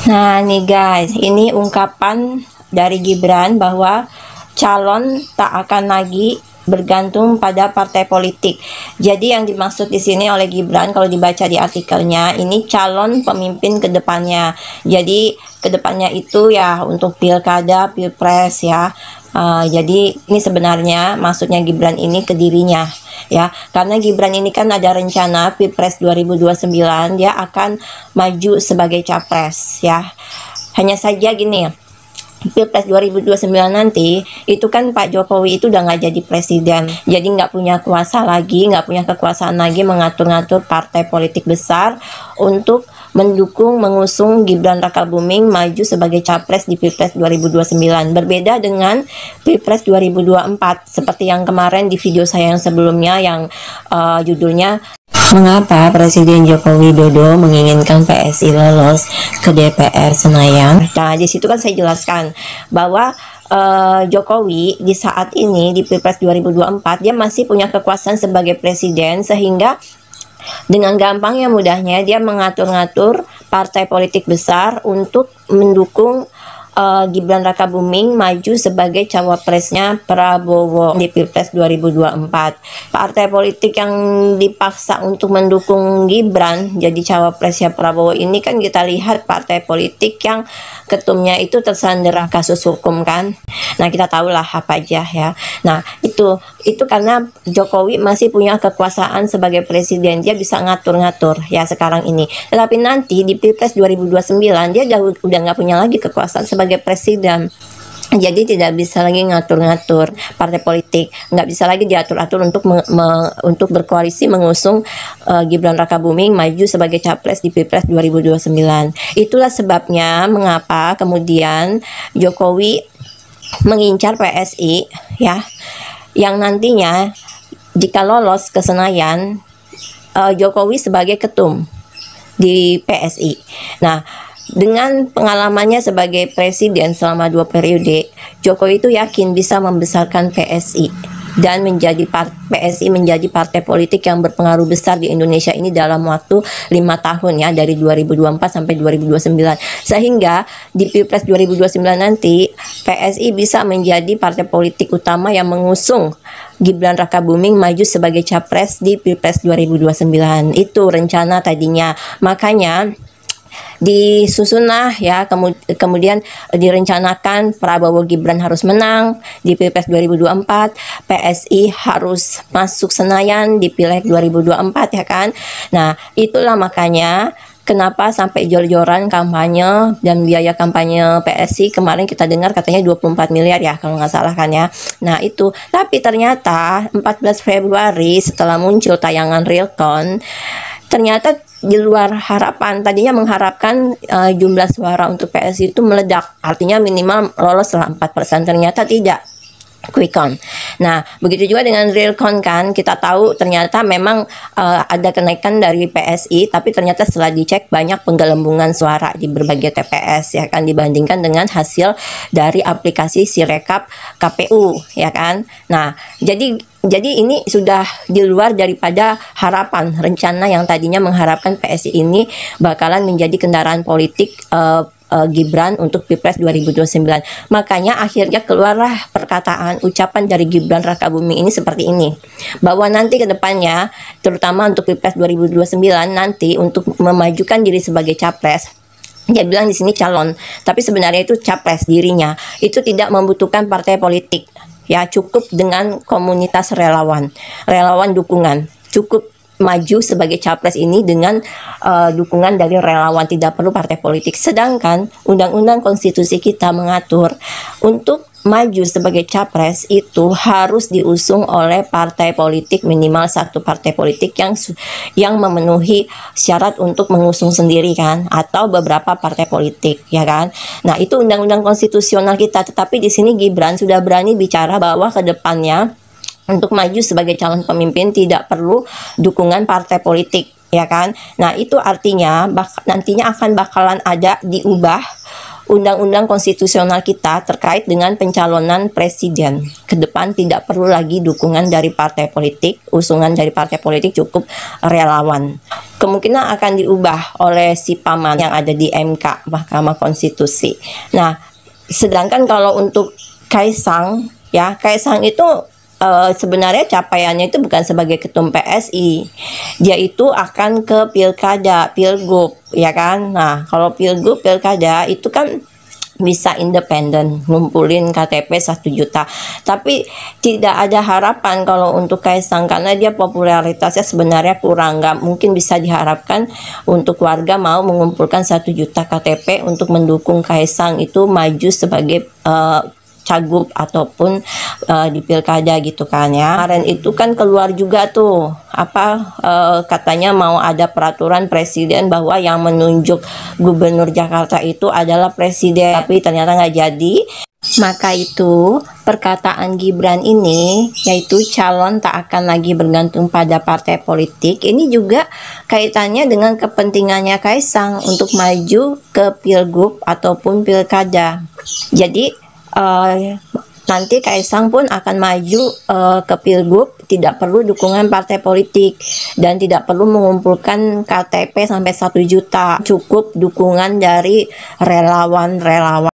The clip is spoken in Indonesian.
Nah nih guys, ini ungkapan dari Gibran bahwa calon tak akan lagi bergantung pada partai politik. Jadi yang dimaksud di sini oleh Gibran kalau dibaca di artikelnya, ini calon pemimpin kedepannya. Jadi kedepannya itu ya untuk pilkada, pilpres ya. Jadi ini sebenarnya maksudnya Gibran ini ke dirinya ya, karena Gibran ini kan ada rencana Pilpres 2029 dia akan maju sebagai capres ya. Hanya saja gini, Pilpres 2029 nanti itu kan Pak Jokowi itu udah nggak jadi presiden, jadi nggak punya kuasa lagi, nggak punya kekuasaan lagi mengatur-ngatur partai politik besar untuk mendukung mengusung Gibran Rakabuming maju sebagai capres di Pilpres 2029. Berbeda dengan Pilpres 2024 seperti yang kemarin di video saya yang sebelumnya yang judulnya "Mengapa Presiden Joko Widodo menginginkan PSI lolos ke DPR Senayan?" Nah, di situ kan saya jelaskan bahwa Jokowi di saat ini di Pilpres 2024 dia masih punya kekuasaan sebagai presiden, sehingga dengan gampangnya mudahnya dia mengatur-ngatur partai politik besar untuk mendukung Gibran Rakabuming maju sebagai cawapresnya Prabowo di Pilpres 2024. Partai politik yang dipaksa untuk mendukung Gibran jadi cawapresnya Prabowo ini kan kita lihat partai politik yang ketumnya itu tersandera kasus hukum kan. Nah, kita tahulah apa aja ya. Nah, itu karena Jokowi masih punya kekuasaan sebagai presiden, dia bisa ngatur-ngatur ya sekarang ini. Tetapi nanti di Pilpres 2029 dia udah nggak punya lagi kekuasaan sebagai presiden. Jadi tidak bisa lagi ngatur-ngatur partai politik, nggak bisa lagi diatur-atur untuk berkoalisi mengusung Gibran Rakabuming maju sebagai capres di Pilpres 2029. Itulah sebabnya mengapa kemudian Jokowi mengincar PSI ya, yang nantinya jika lolos ke Senayan, Jokowi sebagai ketum di PSI. Nah, dengan pengalamannya sebagai presiden selama 2 periode, Jokowi itu yakin bisa membesarkan PSI dan PSI menjadi partai politik yang berpengaruh besar di Indonesia ini dalam waktu 5 tahun ya, dari 2024 sampai 2029. Sehingga di Pilpres 2029 nanti PSI bisa menjadi partai politik utama yang mengusung Gibran Rakabuming maju sebagai capres di Pilpres 2029. Itu rencana tadinya. Makanya disusunlah ya, kemudian direncanakan Prabowo Gibran harus menang di Pilpres 2024, PSI harus masuk Senayan di Pileg 2024 ya kan. Nah, itulah makanya kenapa sampai jor-joran kampanye dan biaya kampanye PSI kemarin kita dengar katanya 24 miliar ya kalau nggak salah kan ya. Nah itu, tapi ternyata 14 Februari setelah muncul tayangan Realcon, ternyata di luar harapan. Tadinya mengharapkan jumlah suara untuk PSI itu meledak, artinya minimal lolos lah 4%, ternyata tidak, quick count. Nah, begitu juga dengan Realcon kan, kita tahu ternyata memang ada kenaikan dari PSI, tapi ternyata setelah dicek banyak penggelembungan suara di berbagai TPS ya kan, dibandingkan dengan hasil dari aplikasi Sirekap KPU ya kan. Nah, jadi ini sudah di luar daripada harapan. Rencana yang tadinya mengharapkan PSI ini bakalan menjadi kendaraan politik Gibran untuk Pilpres 2029. Makanya akhirnya keluarlah perkataan ucapan dari Gibran Rakabuming ini seperti ini, bahwa nanti ke depannya terutama untuk Pilpres 2029 nanti untuk memajukan diri sebagai capres, dia bilang di sini calon, tapi sebenarnya itu capres dirinya, itu tidak membutuhkan partai politik. Ya, cukup dengan komunitas relawan dukungan, cukup maju sebagai capres ini dengan dukungan dari relawan, tidak perlu partai politik. Sedangkan undang-undang konstitusi kita mengatur untuk maju sebagai capres itu harus diusung oleh partai politik, minimal 1 partai politik yang memenuhi syarat untuk mengusung sendiri kan, atau beberapa partai politik ya kan. Nah, itu undang-undang konstitusional kita. Tetapi di sini Gibran sudah berani bicara bahwa ke depannya untuk maju sebagai calon pemimpin tidak perlu dukungan partai politik ya kan. Nah, itu artinya nantinya bakalan ada diubah undang-undang konstitusional kita terkait dengan pencalonan presiden. Ke depan tidak perlu lagi dukungan dari partai politik, usungan dari partai politik, cukup relawan. Kemungkinan akan diubah oleh si paman yang ada di MK, Mahkamah Konstitusi. Nah, sedangkan kalau untuk Kaisang, ya, Kaisang itu sebenarnya capaiannya itu bukan sebagai ketum PSI, dia itu akan ke pilkada, pilgub, ya kan. Nah, kalau pilgub, pilkada itu kan bisa independen, ngumpulin KTP 1 juta. Tapi tidak ada harapan kalau untuk Kaisang, karena dia popularitasnya sebenarnya kurang. Nggak mungkin bisa diharapkan untuk warga mau mengumpulkan 1 juta KTP untuk mendukung Kaisang itu maju sebagai cagup ataupun di pilkada gitu kan ya. Kemarin itu kan keluar juga tuh katanya mau ada peraturan presiden bahwa yang menunjuk gubernur Jakarta itu adalah presiden, tapi ternyata nggak jadi. Maka itu perkataan Gibran ini, yaitu calon tak akan lagi bergantung pada partai politik, ini juga kaitannya dengan kepentingannya Kaisang untuk maju ke pilgub ataupun pilkada. Jadi nanti Kaisang pun akan maju ke pilgub, tidak perlu dukungan partai politik dan tidak perlu mengumpulkan KTP sampai 1 juta, cukup dukungan dari relawan-relawan.